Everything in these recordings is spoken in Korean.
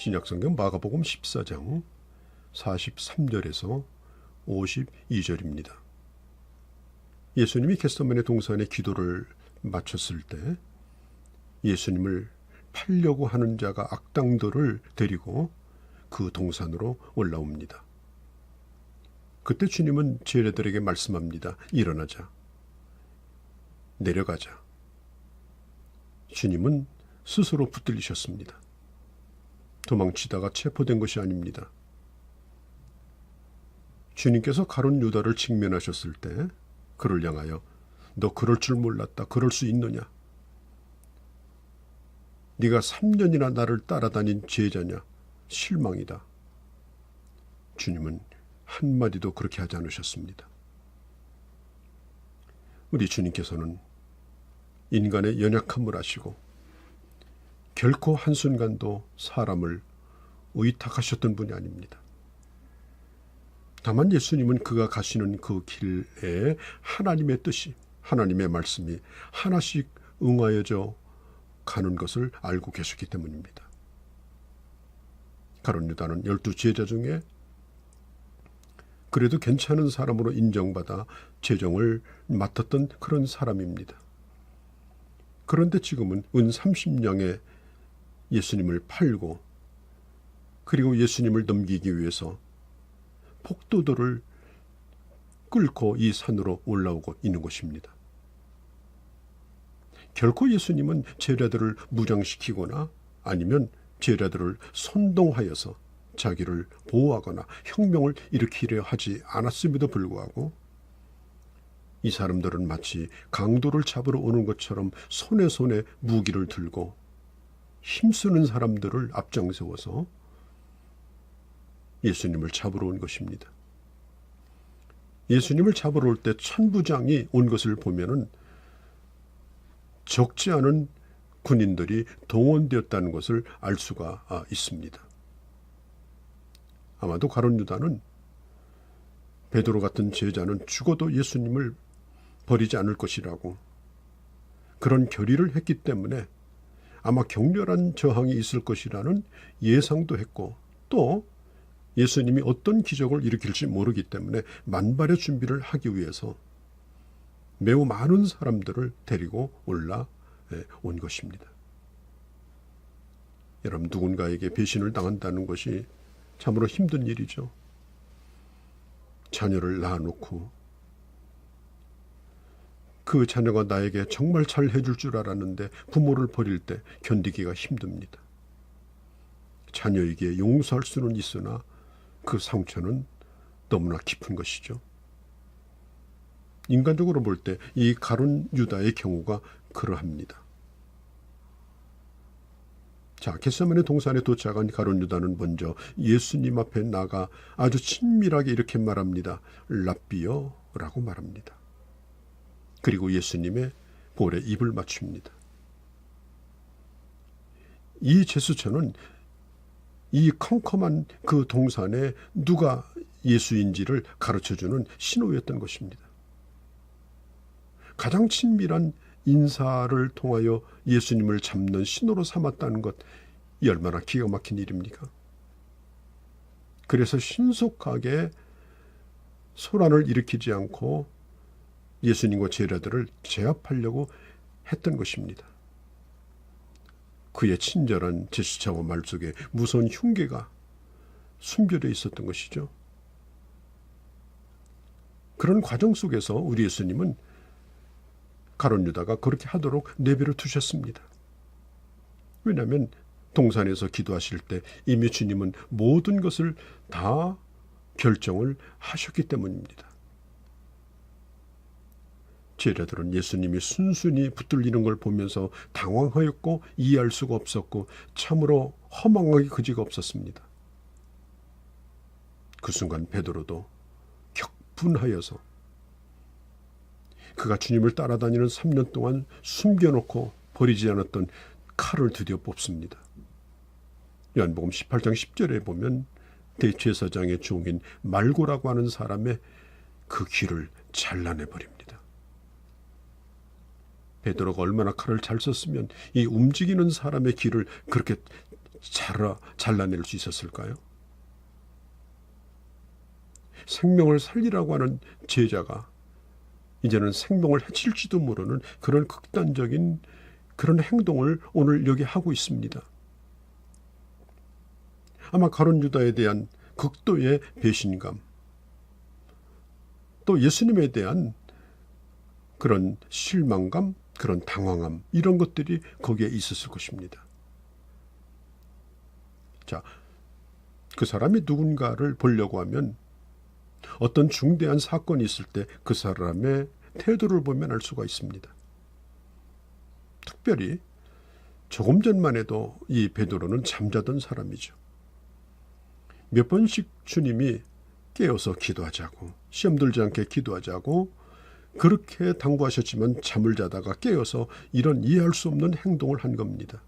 신약성경 마가복음 14장 43절에서 52절입니다. 예수님이 겟세마네 동산에 기도를 마쳤을 때 예수님을 팔려고 하는 자가 악당들을 데리고 그 동산으로 올라옵니다. 그때 주님은 제자들에게 말씀합니다. 일어나자. 내려가자. 주님은 스스로 붙들리셨습니다. 도망치다가 체포된 것이 아닙니다. 주님께서 가룟 유다를 직면하셨을 때 그를 향하여 너 그럴 줄 몰랐다. 그럴 수 있느냐? 네가 3년이나 나를 따라다닌 제자냐? 실망이다. 주님은 한마디도 그렇게 하지 않으셨습니다. 우리 주님께서는 인간의 연약함을 아시고 결코 한순간도 사람을 의탁하셨던 분이 아닙니다. 다만 예수님은 그가 가시는 그 길에 하나님의 뜻이, 하나님의 말씀이 하나씩 응하여져 가는 것을 알고 계셨기 때문입니다. 가룟 유다는 12 제자 중에 그래도 괜찮은 사람으로 인정받아 재정을 맡았던 그런 사람입니다. 그런데 지금은 은 30냥에 예수님을 팔고 그리고 예수님을 넘기기 위해서 폭도들을 끌고 이 산으로 올라오고 있는 것입니다. 결코 예수님은 제자들을 무장시키거나 아니면 제자들을 선동하여서 자기를 보호하거나 혁명을 일으키려 하지 않았음에도 불구하고 이 사람들은 마치 강도를 잡으러 오는 것처럼 손에 무기를 들고 힘쓰는 사람들을 앞장세워서 예수님을 잡으러 온 것입니다. 예수님을 잡으러 올 때 천부장이 온 것을 보면은 적지 않은 군인들이 동원되었다는 것을 알 수가 있습니다. 아마도 가룟 유다는 베드로 같은 제자는 죽어도 예수님을 버리지 않을 것이라고 그런 결의를 했기 때문에 아마 격렬한 저항이 있을 것이라는 예상도 했고 또 예수님이 어떤 기적을 일으킬지 모르기 때문에 만발의 준비를 하기 위해서 매우 많은 사람들을 데리고 올라온 것입니다. 여러분, 누군가에게 배신을 당한다는 것이 참으로 힘든 일이죠. 자녀를 낳아놓고 그 자녀가 나에게 정말 잘 해줄 줄 알았는데 부모를 버릴 때 견디기가 힘듭니다. 자녀에게 용서할 수는 있으나 그 상처는 너무나 깊은 것이죠. 인간적으로 볼 때 이 가룟 유다의 경우가 그러합니다. 자, 겟세마네 동산에 도착한 가룟 유다는 먼저 예수님 앞에 나가 아주 친밀하게 이렇게 말합니다. 랍비여라고 말합니다. 그리고 예수님의 볼에 입을 맞춥니다. 이 제스처는 이 컴컴한 그 동산에 누가 예수인지를 가르쳐주는 신호였던 것입니다. 가장 친밀한 인사를 통하여 예수님을 잡는 신호로 삼았다는 것, 이 얼마나 기가 막힌 일입니까? 그래서 신속하게 소란을 일으키지 않고 예수님과 제자들을 제압하려고 했던 것입니다. 그의 친절한 제스처와 말 속에 무서운 흉계가 숨겨져 있었던 것이죠. 그런 과정 속에서 우리 예수님은 가룟 유다가 그렇게 하도록 내버려 두셨습니다. 왜냐하면 동산에서 기도하실 때 이미 주님은 모든 것을 다 결정을 하셨기 때문입니다. 제자들은 예수님이 순순히 붙들리는 걸 보면서 당황하였고 이해할 수가 없었고 참으로 허망하기 그지가 없었습니다. 그 순간 베드로도 격분하여서 그가 주님을 따라다니는 3년 동안 숨겨놓고 버리지 않았던 칼을 드디어 뽑습니다. 요한복음 18장 10절에 보면 대제사장의 종인 말고라고 하는 사람의 그 귀를 잘라내버립니다. 베드로가 얼마나 칼을 잘 썼으면 이 움직이는 사람의 귀를 그렇게 잘라낼 수 있었을까요? 생명을 살리라고 하는 제자가 이제는 생명을 해칠지도 모르는 그런 극단적인 그런 행동을 오늘 여기 하고 있습니다. 아마 가룟 유다에 대한 극도의 배신감, 또 예수님에 대한 그런 실망감, 그런 당황함, 이런 것들이 거기에 있었을 것입니다. 자, 그 사람이 누군가를 보려고 하면 어떤 중대한 사건이 있을 때 그 사람의 태도를 보면 알 수가 있습니다. 특별히 조금 전만 해도 이 베드로는 잠자던 사람이죠. 몇 번씩 주님이 깨어서 기도하자고, 시험 들지 않게 기도하자고 그렇게 당부하셨지만 잠을 자다가 깨어서 이런 이해할 수 없는 행동을 한 겁니다.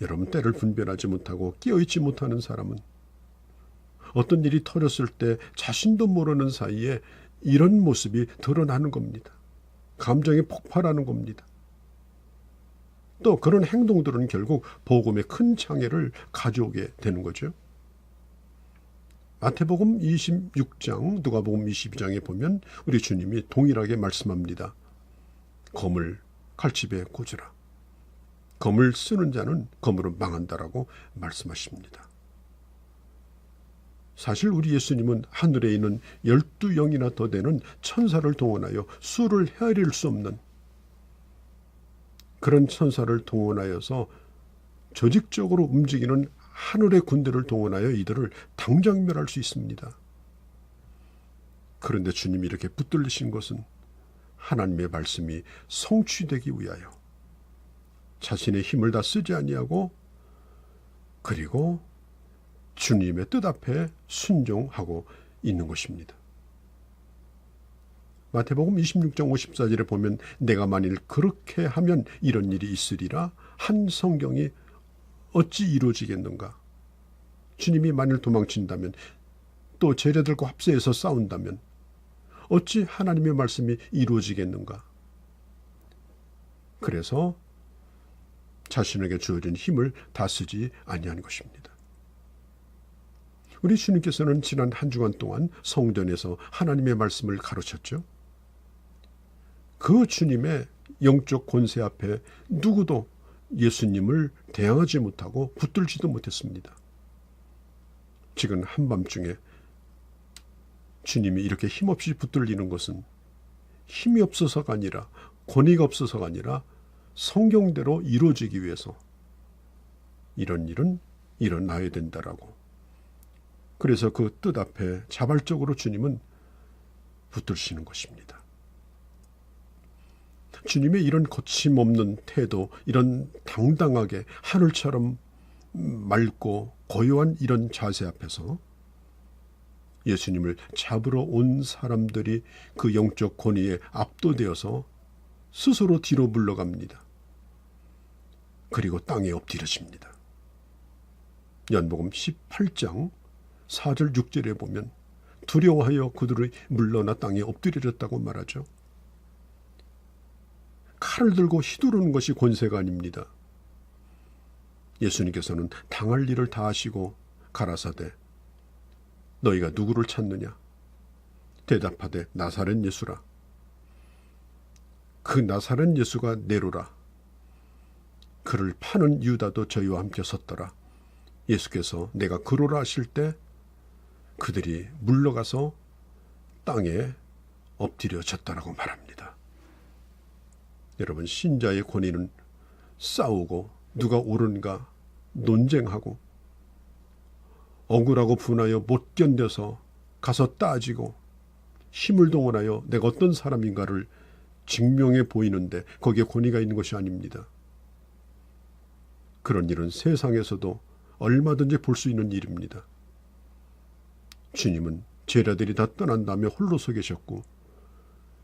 여러분, 때를 분별하지 못하고 깨어있지 못하는 사람은 어떤 일이 터졌을 때 자신도 모르는 사이에 이런 모습이 드러나는 겁니다. 감정이 폭발하는 겁니다. 또 그런 행동들은 결국 복음에 큰 장애를 가져오게 되는 거죠. 마태복음 26장, 누가복음 22장에 보면 우리 주님이 동일하게 말씀합니다. 검을 칼집에 꽂으라. 검을 쓰는 자는 검으로 망한다라고 말씀하십니다. 사실 우리 예수님은 하늘에 있는 12영이나 더 되는 천사를 동원하여 수를 헤아릴 수 없는 그런 천사를 동원하여서 조직적으로 움직이는 하늘의 군대를 동원하여 이들을 당장 멸할 수 있습니다. 그런데 주님이 이렇게 붙들리신 것은 하나님의 말씀이 성취되기 위하여 자신의 힘을 다 쓰지 아니하고 그리고 주님의 뜻 앞에 순종하고 있는 것입니다. 마태복음 26장 54절에 보면 내가 만일 그렇게 하면 이런 일이 있으리라 한 성경이 어찌 이루어지겠는가? 주님이 만일 도망친다면 또 제자들과 합세해서 싸운다면 어찌 하나님의 말씀이 이루어지겠는가? 그래서 자신에게 주어진 힘을 다 쓰지 아니한 것입니다. 우리 주님께서는 지난 한 주간 동안 성전에서 하나님의 말씀을 가르쳤죠. 그 주님의 영적 권세 앞에 누구도 예수님을 대항하지 못하고 붙들지도 못했습니다. 지금 한밤중에 주님이 이렇게 힘없이 붙들리는 것은 힘이 없어서가 아니라 권위가 없어서가 아니라 성경대로 이루어지기 위해서 이런 일은 일어나야 된다라고. 그래서 그 뜻 앞에 자발적으로 주님은 붙들시는 것입니다. 주님의 이런 거침없는 태도, 이런 당당하게 하늘처럼 맑고 고요한 이런 자세 앞에서 예수님을 잡으러 온 사람들이 그 영적 권위에 압도되어서 스스로 뒤로 물러갑니다. 그리고 땅에 엎드려집니다. 연복음 18장 4절 6절에 보면 두려워하여 그들이 물러나 땅에 엎드려졌다고 말하죠. 칼을 들고 휘두르는 것이 권세가 아닙니다. 예수님께서는 당할 일을 다 하시고 가라사대 너희가 누구를 찾느냐? 대답하되 나사렛 예수라. 그 나사렛 예수가 네로라. 그를 파는 유다도 저희와 함께 섰더라. 예수께서 내가 그로라 하실 때 그들이 물러가서 땅에 엎드려졌다라고 말합니다. 여러분, 신자의 권위는 싸우고 누가 옳은가 논쟁하고 억울하고 분하여 못 견뎌서 가서 따지고 힘을 동원하여 내가 어떤 사람인가를 증명해 보이는데 거기에 권위가 있는 것이 아닙니다. 그런 일은 세상에서도 얼마든지 볼 수 있는 일입니다. 주님은 제자들이 다 떠난 다음에 홀로 서 계셨고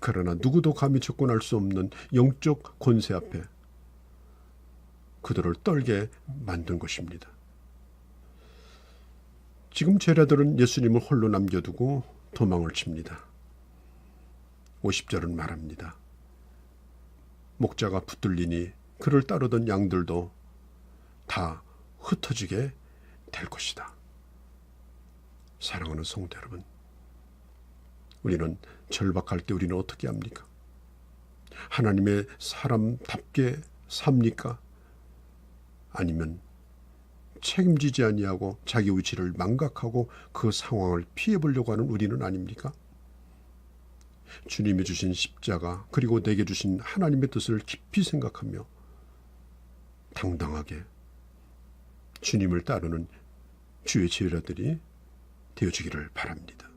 그러나 누구도 감히 접근할 수 없는 영적 권세 앞에 그들을 떨게 만든 것입니다. 지금 제자들은 예수님을 홀로 남겨두고 도망을 칩니다. 50절은 말합니다. 목자가 붙들리니 그를 따르던 양들도 다 흩어지게 될 것이다. 사랑하는 성도 여러분, 우리는 절박할 때 우리는 어떻게 합니까? 하나님의 사람답게 삽니까? 아니면 책임지지 아니하고 자기 위치를 망각하고 그 상황을 피해보려고 하는 우리는 아닙니까? 주님이 주신 십자가 그리고 내게 주신 하나님의 뜻을 깊이 생각하며 당당하게 주님을 따르는 주의 제자들이 되어주기를 바랍니다.